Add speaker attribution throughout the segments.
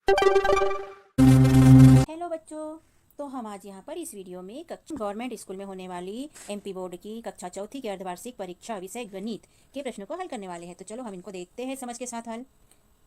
Speaker 1: Hello बच्चों। तो हम आज यहाँ पर इस वीडियो में गवर्नमेंट स्कूल में होने वाली एमपी बोर्ड की कक्षा चौथी की अर्धवार्षिक परीक्षा विषय गणित के प्रश्नों को हल करने वाले हैं। तो चलो हम इनको देखते हैं समझ के साथ हल।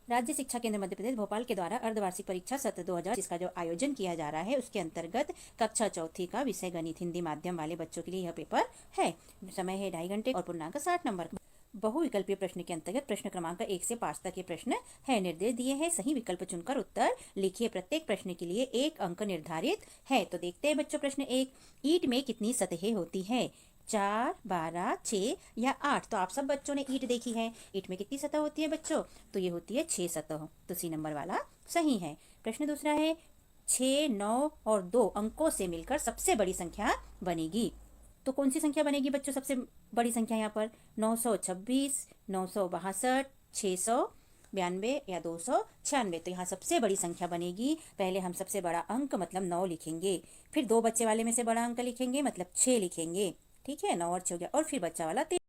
Speaker 1: राज्य शिक्षा केंद्र मध्य प्रदेश भोपाल के द्वारा अर्धवार्षिक परीक्षा सत्र 2000 जिसका जो आयोजन किया जा रहा है उसके अंतर्गत कक्षा चौथी का विषय गणित हिंदी माध्यम वाले बच्चों के लिए यह पेपर है। समय है 2.5 घंटे और पूर्णांक 60 नंबर। बहुविकल्पीय प्रश्न के अंतर्गत प्रश्न क्रमांक 1 से 5 तक के प्रश्न है। निर्देश दिए हैं, सही विकल्प चुनकर उत्तर लिखिए। प्रत्येक प्रश्न के लिए 1 अंक निर्धारित है। तो देखते हैं बच्चों प्रश्न 1। ईंट में कितनी सतहें होती हैं? 4, 12, 6 या 8। तो आप सब बच्चों ने ईंट देखी है। ईंट में कितनी सतह होती है बच्चों? तो ये होती है 6 सतह। तो सी नंबर वाला सही है। प्रश्न दूसरा है, 6, 9 और 2 अंकों से मिलकर सबसे बड़ी संख्या बनेगी। तो कौन सी संख्या बनेगी बच्चों सबसे बड़ी संख्या यहाँ पर? 926, 962, 692 या 296। तो यहाँ सबसे बड़ी संख्या बनेगी। पहले हम सबसे बड़ा अंक मतलब 9 लिखेंगे, फिर 2 बच्चे वाले में से बड़ा अंक लिखेंगे मतलब 6 लिखेंगे। ठीक है, 9 और 6 हो गया, और फिर बच्चा वाला 3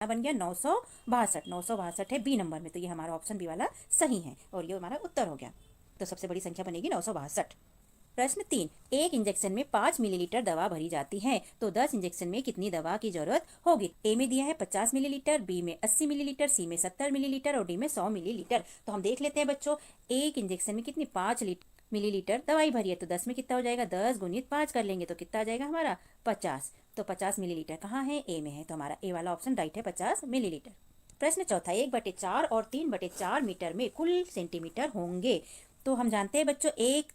Speaker 1: बन गया 962। 962 है बी नंबर में, तो ये हमारा ऑप्शन बी वाला सही है और ये हमारा उत्तर हो गया। तो सबसे बड़ी संख्या बनेगी 962। प्रश्न 3। एक इंजेक्शन में 5 मिलीलीटर दवा भरी जाती है, तो 10 इंजेक्शन में कितनी दवा की जरूरत होगी? ए में दिया है 50 मिलीलीटर, बी में 80 मिलीलीटर, सी में 70 मिलीलीटर और डी में 100 मिलीलीटर। तो हम देख लेते हैं बच्चों, एक इंजेक्शन में कितनी 5 मिलीलीटर दवाई भरी है, तो 10 में कितना हो जाएगा? 10 गुणित 5 कर लेंगे तो कितना आ जाएगा हमारा? 50। तो 50 मिलीलीटर कहाँ है? ए में है, तो हमारा ए वाला ऑप्शन राइट है, 50 मिलीलीटर। प्रश्न चौथा। 1/4 और 3/4 मीटर में कुल सेंटीमीटर होंगे। तो हम जानते हैं बच्चों, 1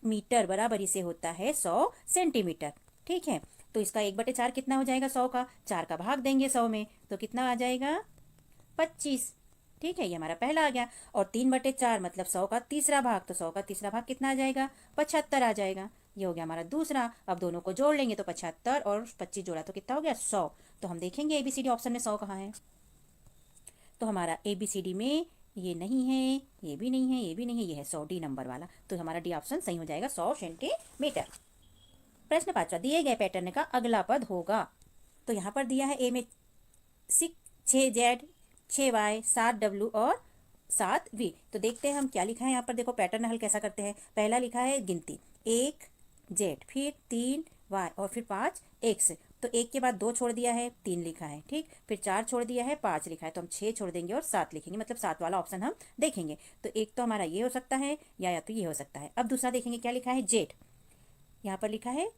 Speaker 1: मीटर बराबरी से होता है 100 सेंटीमीटर। ठीक है, तो इसका 1/4 कितना हो जाएगा? 100 का 4 का भाग देंगे 100 में, तो कितना आ जाएगा? 25। ठीक है, ये हमारा पहला आ गया। और 3/4 मतलब 100 का तीसरा भाग, तो 100 का तीसरा भाग कितना आ जाएगा? 75 आ जाएगा। ये हो गया हमारा दूसरा। अब दोनों को जोड़ लेंगे तो 75 और 25 जोड़ा तो कितना हो गया? 100। तो हम देखेंगे एबीसीडी ऑप्शन में 100 कहाँ है। तो हमारा एबीसीडी में ये नहीं है, ये भी नहीं है, ये भी नहीं है, ये है 100 डी नंबर वाला। तो हमारा डी ऑप्शन सही हो जाएगा, 100 सेंटीमीटर। प्रश्न 5। दिए गए पैटर्न का अगला पद होगा। तो यहाँ पर दिया है ए में 6Z, 6Y, 7W और 7V। तो देखते हैं हम क्या लिखा है यहाँ पर। देखो पैटर्न हल कैसा करते हैं। पहला लिखा है गिनती 1Z, फिर 3Y और फिर 5X। तो 1 के बाद 2 छोड़ दिया है, 3 लिखा है। ठीक, फिर 4 छोड़ दिया है, 5 लिखा है, तो हम 6 छोड़ देंगे और 7 लिखेंगे, मतलब 7 वाला ऑप्शन हम देखेंगे। तो एक तो हमारा ये हो सकता है या तो ये हो सकता है। अब दूसरा देखेंगे क्या लिखा है, जेड। यहाँ पर लिखा है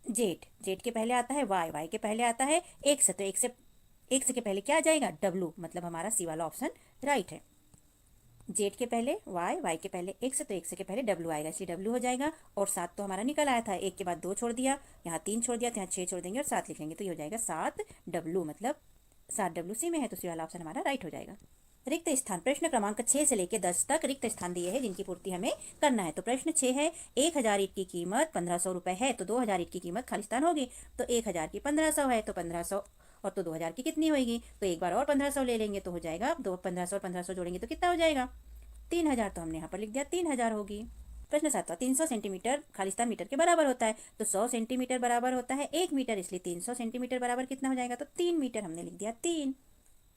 Speaker 1: जेड, जेड के पहले आता है वाई, वाई के पहले आता है एक्स। तो एक्स के पहले क्या आ जाएगा? डब्लू, मतलब हमारा सी वाला ऑप्शन राइट है। जेड के पहले वाई, वाई के पहले एक्स, तो एक्स के पहले डब्लू आएगा, इसलिए डब्लू हो जाएगा। और 7 तो हमारा निकल आया था, 1 के बाद 2 छोड़ दिया, यहाँ 3 छोड़ दिया, तो यहाँ 6 छोड़ देंगे और 7 लिखेंगे, तो ये हो जाएगा 7W, मतलब 7W सी में है, तो सी वाला ऑप्शन हमारा राइट हो जाएगा। रिक्त स्थान। प्रश्न क्रमांक 6 से लेकर 10 तक रिक्त स्थान दिए हैं जिनकी पूर्ति हमें करना है। तो प्रश्न 6 है, 1000 ईंट की कीमत 1500 रुपए है, तो 2000 ईंट की कीमत खाली स्थान होगी। तो 1000 की 1500 है, तो 1500 और तो 2000 की कितनी होगी? तो एक बार और 1500 ले लेंगे तो हो जाएगा 1500 और 1500 जोड़ेंगे तो कितना हो जाएगा? 3000। तो हमने यहाँ पर लिख दिया 3000 होगी। प्रश्न 7। 300 सेंटीमीटर खालिस्तान मीटर के बराबर होता है, तो 100 सेंटीमीटर बराबर होता है 1 मीटर, इसलिए 300 सेंटीमीटर बराबर कितना हो जाएगा? तो 3 मीटर, हमने लिख दिया 3।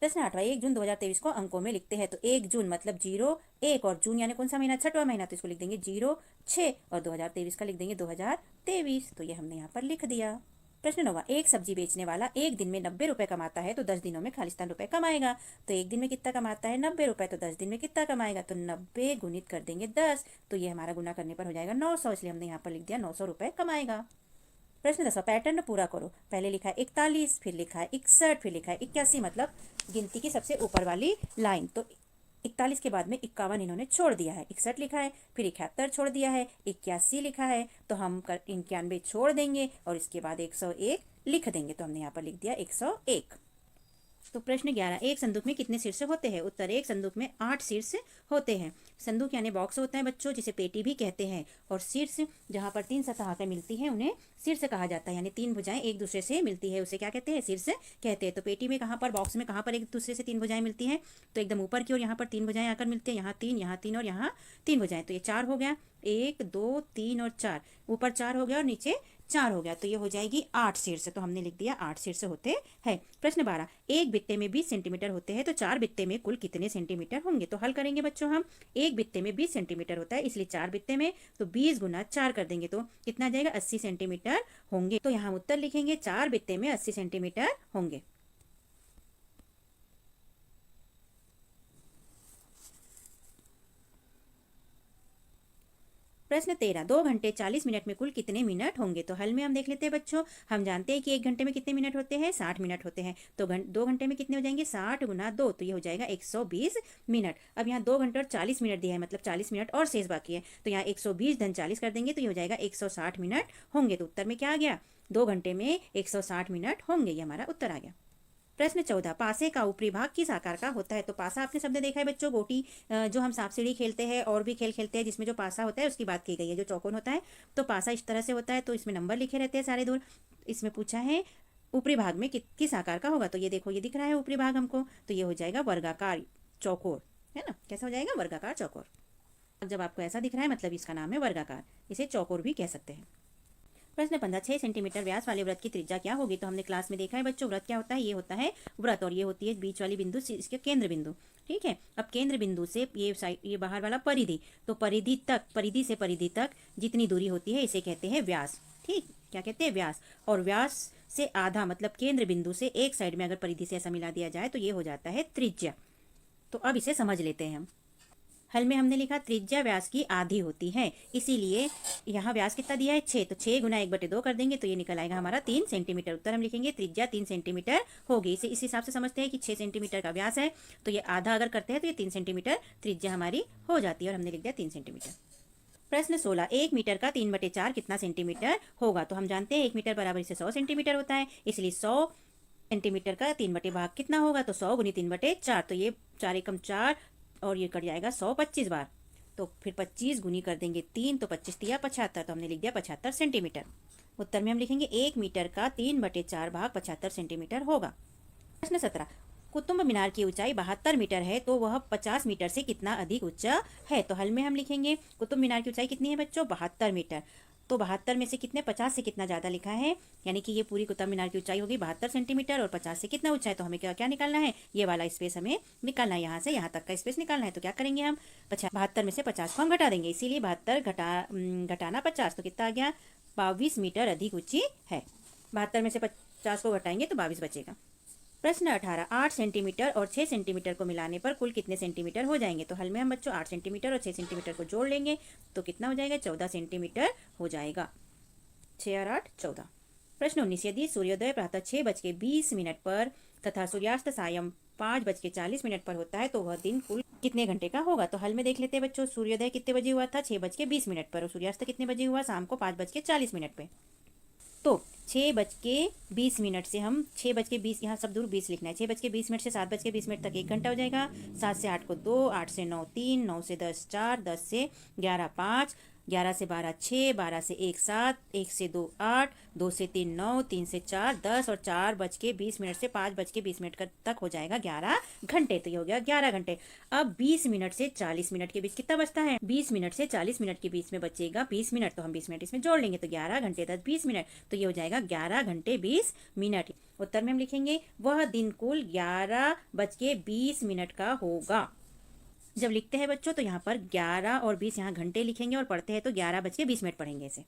Speaker 1: प्रश्न 8। 1 जून 2023 को अंकों में लिखते हैं, तो 1 जून मतलब 0, 1 और जून यानी कौन सा महीना? 6वां महीना, तो इसको लिख देंगे 0, 6 और 2023 का लिख देंगे 2023। तो ये हमने यहाँ पर लिख दिया। प्रश्न 9। एक सब्जी बेचने वाला एक दिन में 90 रुपए कमाता है, तो 10 दिनों में खालिस्तान रुपए कमाएगा। तो एक दिन में कितना कमाता है? 90 रुपए, तो 10 दिन में कितना कमाएगा? तो 90 गुणित कर देंगे 10, तो ये हमारा गुना करने पर हो जाएगा 900, इसलिए हमने यहाँ पर लिख दिया 900 रुपए कमाएगा। प्रश्न 10। पैटर्न पूरा करो। पहले लिखा है 41, फिर लिखा है 61, फिर लिखा है 81, मतलब गिनती की सबसे ऊपर वाली लाइन। तो 41 के बाद में 51 इन्होंने छोड़ दिया है, 61 लिखा है, फिर 71 छोड़ दिया है, 81 लिखा है, तो हम 91 छोड़ देंगे और इसके बाद 101 लिख देंगे, तो हमने यहाँ पर लिख दिया 101। तो प्रश्न 11। एक संदूक में कितने शीर्ष होते हैं? उत्तर। एक संदूक में 8 शीर्ष होते हैं। संदूक यानी बॉक्स होता है बच्चों, जिसे पेटी भी कहते हैं। और शीर्ष जहाँ पर 3 सतह आकर मिलती है उन्हें शीर्ष कहा जाता है, यानी 3 भुजाएं एक दूसरे से मिलती है, उसे क्या कहते हैं? शीर्ष कहते हैं। तो पेटी में कहाँ पर, बॉक्स में कहाँ पर एक दूसरे से 3 भुजाएं मिलती हैं? तो एकदम ऊपर की ओर यहाँ पर 3 भुजाएं आकर मिलती है, यहाँ 3, यहाँ 3 और यहाँ 3 भुजाएं, तो ये 4 हो गया। 1, 2, 3 और 4, ऊपर 4 हो गया और नीचे 4 हो गया, तो ये हो जाएगी 8 शीर्ष। तो हमने लिख दिया 8 शीर्ष होते हैं। प्रश्न 12, एक बित्ते में 20 सेंटीमीटर होते हैं तो 4 बित्ते में कुल कितने सेंटीमीटर होंगे? तो हल करेंगे बच्चों हम। एक बित्ते में 20 सेंटीमीटर होता है, इसलिए 4 बित्ते में, तो 20 गुना 4 कर देंगे तो कितना आ जाएगा? 80 सेंटीमीटर होंगे। तो यहाँ हम उत्तर लिखेंगे 4 बित्ते में 80 सेंटीमीटर होंगे। प्रश्न 13, 2 घंटे 40 मिनट में कुल कितने मिनट होंगे? तो हल में हम देख लेते हैं बच्चों। हम जानते हैं कि 1 घंटे में कितने मिनट होते हैं? 60 मिनट होते हैं। तो 2 घंटे में कितने हो जाएंगे? 60 गुना 2, तो ये हो जाएगा 120 मिनट। अब यहाँ 2 घंटे और 40 मिनट दिया है, मतलब 40 मिनट और शेष बाकी है, तो यहाँ 120 धन 40 कर देंगे तो ये हो जाएगा 160 मिनट होंगे। तो उत्तर में क्या आ गया? 2 घंटे में 160 मिनट होंगे, ये हमारा उत्तर आ गया। प्रश्न 14, पासे का ऊपरी भाग किस आकार का होता है? तो पासा आपने शब्द देखा है बच्चों, गोटी जो हम सांप सीढ़ी खेलते हैं और भी खेल खेलते हैं जिसमें जो पासा होता है उसकी बात की गई है, जो चौकोन होता है। तो पासा इस तरह से होता है, तो इसमें नंबर लिखे रहते हैं सारे दूर। इसमें पूछा है ऊपरी भाग में किस आकार का होगा, तो ये देखो ये दिख रहा है ऊपरी भाग हमको, तो ये हो जाएगा वर्गाकार चौकोर, है ना? कैसा हो जाएगा? वर्गाकार चौकोर। जब आपको ऐसा दिख रहा है मतलब इसका नाम है वर्गाकार, इसे चौकोर भी कह सकते हैं। प्रश्न 15, 6 सेंटीमीटर व्यास वाले व्रत की त्रिज्या क्या होगी? तो हमने क्लास में देखा है बच्चों, व्रत क्या होता है? ये होता है व्रत, और ये होती है बीच वाली बिंदु, इसके केंद्र बिंदु। ठीक है, अब केंद्र बिंदु से ये साइड, ये बाहर वाला परिधि, तो परिधि तक, परिधि से परिधि तक जितनी दूरी होती है इसे कहते हैं व्यास। ठीक, क्या कहते हैं? व्यास। और व्यास से आधा मतलब केंद्र बिंदु से एक साइड में अगर परिधि से ऐसा मिला दिया जाए तो ये हो जाता है त्रिज्या। तो अब इसे समझ लेते हैं हम। हल में हमने लिखा त्रिज्या व्यास की आधी होती है, इसीलिए यहाँ व्यास कितना दिया है? 6, तो 6 गुना 1/2 कर देंगे तो ये निकल आएगा हमारा 3 सेंटीमीटर। उत्तर हम लिखेंगे त्रिज्या 3 सेंटीमीटर होगी। इसे इस हिसाब से समझते हैं कि 6 सेंटीमीटर का व्यास है, तो ये आधा अगर करते हैं तो ये 3 सेंटीमीटर त्रिज्या हमारी हो जाती है, और हमने लिख दिया 3 सेंटीमीटर। प्रश्न 16, 1 मीटर का 3/4 कितना सेंटीमीटर होगा? तो हम जानते हैं 1 मीटर बराबर इसे 100 सेंटीमीटर होता है, इसलिए 100 सेंटीमीटर का 3/4 भाग कितना होगा? तो 100 गुनी 3/4, तो ये 4 एकम 4 और ये कट जाएगा 100 25 बार, तो फिर 25 गुनी कर देंगे 3, तो 25 तिया 75, तो हमने लिख दिया 75 सेंटीमीटर। उत्तर में हम लिखेंगे 1 मीटर का 3/4 भाग 75 सेंटीमीटर होगा। प्रश्न 17, कुतुब मीनार की ऊंचाई 72 मीटर है तो वह 50 मीटर से कितना अधिक ऊंचा है? तो हल में हम लिखेंगे कुतुब मीनार की ऊंचाई कितनी है बच्चों? 72 मीटर। तो 72 में से कितने 50 से कितना ज़्यादा लिखा है, यानी कि ये पूरी कुतुब मीनार की ऊंचाई होगी 72 सेंटीमीटर, और 50 से कितना ऊंचा है? तो हमें क्या क्या निकालना है? ये वाला स्पेस हमें निकालना है, यहाँ से यहाँ तक का स्पेस निकालना है। तो क्या करेंगे हम? 72 में से 50 को हम घटा देंगे, इसीलिए 72 घटाना 50, तो कितना आ गया? 22 मीटर अधिक ऊंची है। 72 में से 50 को घटाएंगे तो 22 बचेगा। प्रश्न 18, 8 सेंटीमीटर और 6 सेंटीमीटर को मिलाने पर कुल कितने सेंटीमीटर हो जाएंगे? तो हल में हम बच्चों 8 सेंटीमीटर और 6 सेंटीमीटर को जोड़ लेंगे तो कितना हो जाएगा? 14 सेंटीमीटर हो जाएगा। 6 और 8 14। प्रश्न 19, यदि सूर्योदय प्रातः 6:20 पर तथा सूर्यास्त सायं 5:40 पर होता है तो वह दिन कुल कितने घंटे का होगा? तो हल में देख लेते हैं बच्चों, सूर्योदय कितने बजे हुआ था? 6:20 पर, और सूर्यास्त कितने बजे हुआ? शाम को 5:40 पे। तो 6:20 से हम 6:20, यहाँ सब दूर 20 लिखना है, 6:20 से 7:20 तक 1 घंटा हो जाएगा। 7 से 8 को 2, 8 से 9 3, 9 से 10 4, 10 से 11 5, 11 से 12 6, 12 से 1 7, 1 से 2 8, 2 से 3 9, 3 से 4 10, और 4:20 से 5:20 तक हो जाएगा 11 घंटे। तो ये हो गया 11 घंटे। अब 20 मिनट से 40 मिनट के बीच कितना बचता है? 20 मिनट से 40 मिनट के बीच में बचेगा 20 मिनट, तो हम 20 मिनट इसमें जोड़ लेंगे, तो 11 घंटे 10 20 मिनट, तो ये हो जाएगा 11 घंटे 20 मिनट। उत्तर में हम लिखेंगे वह दिन कुल 11:20 का होगा। जब लिखते हैं बच्चों तो यहाँ पर 11 और 20 यहाँ घंटे लिखेंगे, और पढ़ते हैं तो 11:20 पढ़ेंगे इसे।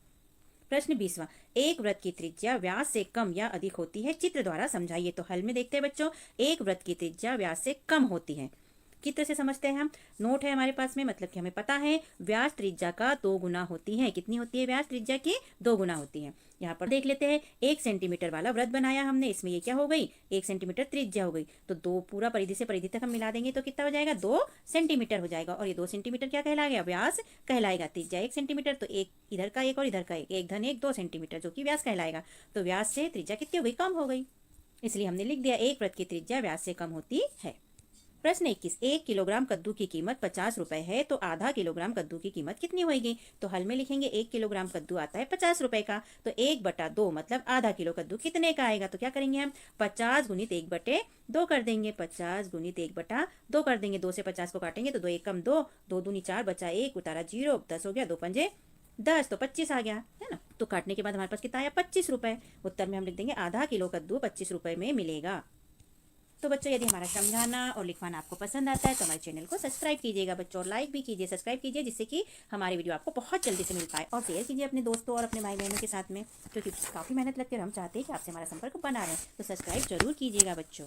Speaker 1: प्रश्न 20वां, एक वृत्त की त्रिज्या व्यास से कम या अधिक होती है, चित्र द्वारा समझाइए। तो हल में देखते हैं बच्चों, एक वृत्त की त्रिज्या व्यास से कम होती है, चित्र से समझते हैं हम। नोट है हमारे पास में, मतलब कि हमें पता है व्यास त्रिज्या का 2 गुना होती है। कितनी होती है? व्यास त्रिज्या की 2 गुना होती है। यहाँ पर देख लेते हैं, 1 सेंटीमीटर वाला वृत्त बनाया हमने, इसमें ये क्या हो गई? 1 सेंटीमीटर त्रिज्या हो गई, तो 2 पूरा परिधि से परिधि तक हम मिला देंगे तो कितना हो जाएगा? 2 सेंटीमीटर हो जाएगा, और ये 2 सेंटीमीटर क्या कहलाएगा? व्यास कहलाएगा। त्रिज्या 1 सेंटीमीटर, तो एक इधर का एक और इधर का एक, 1 धन 1 2 सेंटीमीटर, जो कि व्यास कहलाएगा। तो व्यास से त्रिज्या कितनी हो गई? कम हो गई, इसलिए हमने लिख दिया एक वृत्त की त्रिज्या व्यास से कम होती है। प्रश्न 21, 1 किलोग्राम कद्दू की कीमत 50 रुपए है तो आधा किलोग्राम कद्दू की कीमत कितनी होगी? तो हल में लिखेंगे 1 किलोग्राम कद्दू आता है 50 रुपए का, तो 1/2 मतलब आधा किलो कद्दू कितने का आएगा? तो क्या करेंगे हम? 50 गुणित 1/2 कर देंगे, 50 गुणित 1/2 कर देंगे। 2 से 50 को काटेंगे तो 2 एकम 2, 2 दूनी 4, बचा 1, उतारा 0, 10 हो गया, 2 पंजे 10 तो 25 आ गया, है ना। तो काटने के बाद हमारे पास कितना आया, 25 रुपए। उत्तर में हम लिख देंगे आधा किलो कद्दू 25 रुपए में मिलेगा। तो बच्चों, यदि हमारा समझाना और लिखवाना आपको पसंद आता है तो हमारे चैनल को सब्सक्राइब कीजिएगा बच्चों, और लाइक भी कीजिए, सब्सक्राइब कीजिए, जिससे कि हमारी वीडियो आपको बहुत जल्दी से मिल पाए। और शेयर कीजिए अपने दोस्तों और अपने भाई बहनों के साथ में, क्योंकि काफ़ी मेहनत लगती है और हम चाहते हैं कि आपसे हमारा संपर्क बना रहे। तो सब्सक्राइब जरूर कीजिएगा बच्चों।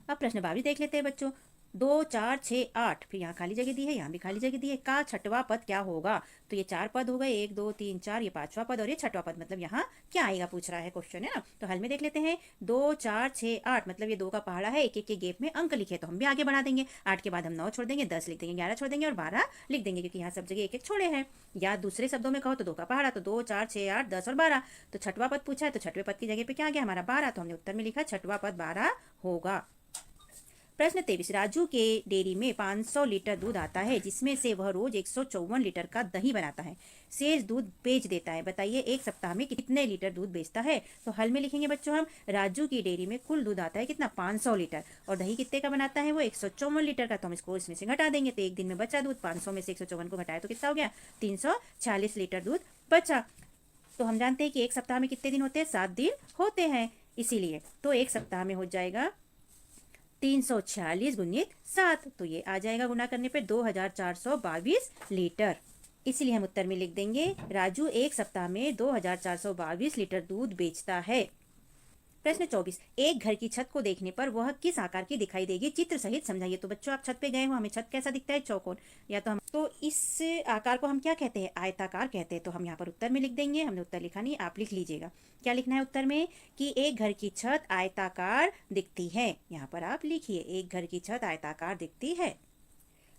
Speaker 1: अब प्रश्न 22 देख लेते हैं बच्चों। 2 4 6 8, फिर यहाँ खाली जगह दी है, यहाँ भी खाली जगह दी है, का छठवां पद क्या होगा। तो ये 4 पद हो गए, 1 2 3 4, ये 5वां पद और ये 6वां पद, मतलब यहाँ क्या आएगा पूछ रहा है क्वेश्चन, है ना। तो हल में देख लेते हैं। 2 4 6 8, मतलब ये 2 का पहाड़ा है, एक एक के गैप में अंक लिखे, तो हम भी आगे बढ़ा देंगे। 8 के बाद हम 9 छोड़ देंगे, 10 लिख देंगे, 11 छोड़ देंगे और 12 लिख देंगे, क्योंकि यहाँ सब जगह एक एक छोड़े हैं। या दूसरे शब्दों में कहो तो 2 का पहाड़ा, तो 2 4 6 8 10 और 12। तो छठवां पद पूछा है, तो छठवें पद की जगह पे क्या आ गया हमारा 12, तो हमने उत्तर में लिखा छठवां पद 12 होगा। प्रश्न 23। राजू के डेयरी में 500 लीटर दूध आता है, जिसमें से वह रोज 154 लीटर का दही बनाता है, शेष दूध बेच देता है। बताइए एक सप्ताह में कितने लीटर दूध बेचता है। तो हल में लिखेंगे बच्चों हम, राजू की डेयरी में कुल दूध आता है कितना, 500 लीटर, और दही कितने का बनाता है वो 154 लीटर का। तो हम इसको इसमें से घटा देंगे, तो एक दिन में बचा दूध, 500 में से 154 को घटाया तो कितना हो गया, 346 लीटर दूध बचा। तो हम जानते हैं कि एक सप्ताह में कितने दिन होते हैं, 7 दिन होते हैं, इसीलिए तो एक सप्ताह में हो जाएगा 346 गुणित 7, तो ये आ जाएगा गुना करने पे 2422 लीटर। इसलिए हम उत्तर में लिख देंगे राजू एक सप्ताह में 2422 लीटर दूध बेचता है। प्रश्न 24। एक घर की छत को देखने पर वह किस आकार की दिखाई देगी, चित्र सहित समझाइए। तो बच्चों आप छत पे गए हो, हमें छत कैसा दिखता है, चौकोन, या तो हम तो इस आकार को हम क्या कहते हैं, आयताकार कहते हैं। तो हम यहाँ पर उत्तर में लिख देंगे, हमने उत्तर लिखा नहीं, आप लिख लीजिएगा। क्या लिखना है उत्तर में, कि एक घर की छत आयताकार दिखती है। यहाँ पर आप लिखिए, एक घर की छत आयताकार दिखती है।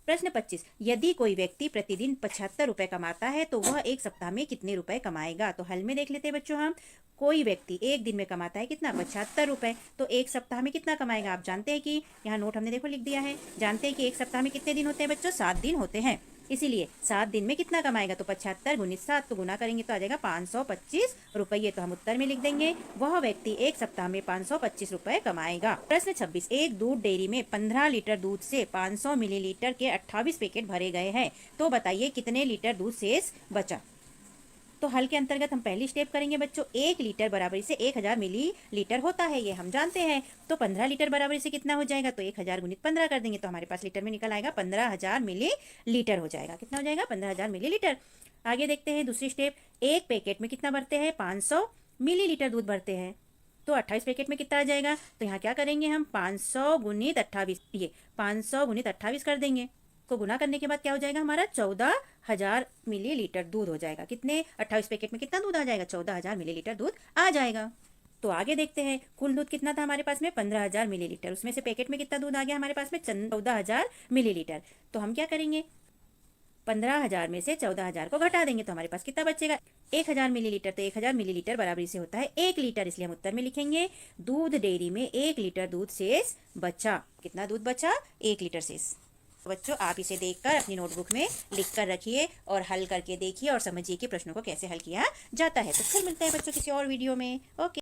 Speaker 1: प्रश्न 25। यदि कोई व्यक्ति प्रतिदिन 75 रुपए कमाता है तो वह एक सप्ताह में कितने रुपए कमाएगा। तो हल में देख लेते हैं बच्चों हम, कोई व्यक्ति एक दिन में कमाता है कितना, 75 रुपए, तो एक सप्ताह में कितना कमाएगा। आप जानते हैं कि यहाँ नोट हमने देखो लिख दिया है, जानते हैं कि एक सप्ताह में कितने दिन होते हैं बच्चों, 7 दिन होते हैं, इसीलिए 7 दिन में कितना कमाएगा। तो 75 गुणित 7, तो गुना करेंगे तो आ जाएगा 525 रुपये। तो हम उत्तर में लिख देंगे वह व्यक्ति एक सप्ताह में 525 रुपए कमाएगा। प्रश्न 26। एक दूध डेयरी में 15 लीटर दूध से 500 मिलीलीटर के 28 पैकेट भरे गए हैं, तो बताइए कितने लीटर दूध शेष बचा। तो हल के अंतर्गत हम पहली स्टेप करेंगे बच्चों, 1 लीटर बराबरी से 1000 मिलीलीटर होता है, ये हम जानते हैं। तो 15 लीटर बराबरी से कितना हो जाएगा, तो 1000 गुणित 15 कर देंगे, तो हमारे पास लीटर में निकल आएगा 15000 मिलीलीटर हो जाएगा। कितना हो जाएगा, 15000 मिलीलीटर। आगे देखते हैं दूसरी स्टेप, एक पैकेट में कितना भरते हैं, 500 मिलीलीटर दूध भरते हैं, तो 28 पैकेट में कितना आ जाएगा। तो यहाँ क्या करेंगे हम, 500 गुणित 28, ये 500 गुणित 28 कर देंगे, को गुना करने के बाद क्या हो जाएगा हमारा, 14000 मिलीलीटर दूध हो जाएगा। कितने, 28 पैकेट में कितना दूध आ जाएगा, 14000 मिलीलीटर दूध आ जाएगा। तो आगे देखते हैं, कुल दूध कितना था हमारे पास में, 15000 मिलीलीटर, उसमें से पैकेट में कितना दूध आ गया हमारे पास में, 14000 मिलीलीटर। तो हम क्या करेंगे, 15000 में से 14000 को घटा देंगे, तो हमारे पास कितना बचेगा, 1000 मिलीलीटर। तो 1000 मिलीलीटर बराबरी से होता है 1 लीटर, इसलिए हम उत्तर में लिखेंगे दूध डेयरी में 1 लीटर दूध शेष बचा। कितना दूध बचा, 1 लीटर शेष। बच्चों आप इसे देखकर अपनी नोटबुक में लिख कर रखिए और हल करके देखिए और समझिए कि प्रश्नों को कैसे हल किया जाता है। तो फिर मिलते हैं बच्चों किसी और वीडियो में। ओके।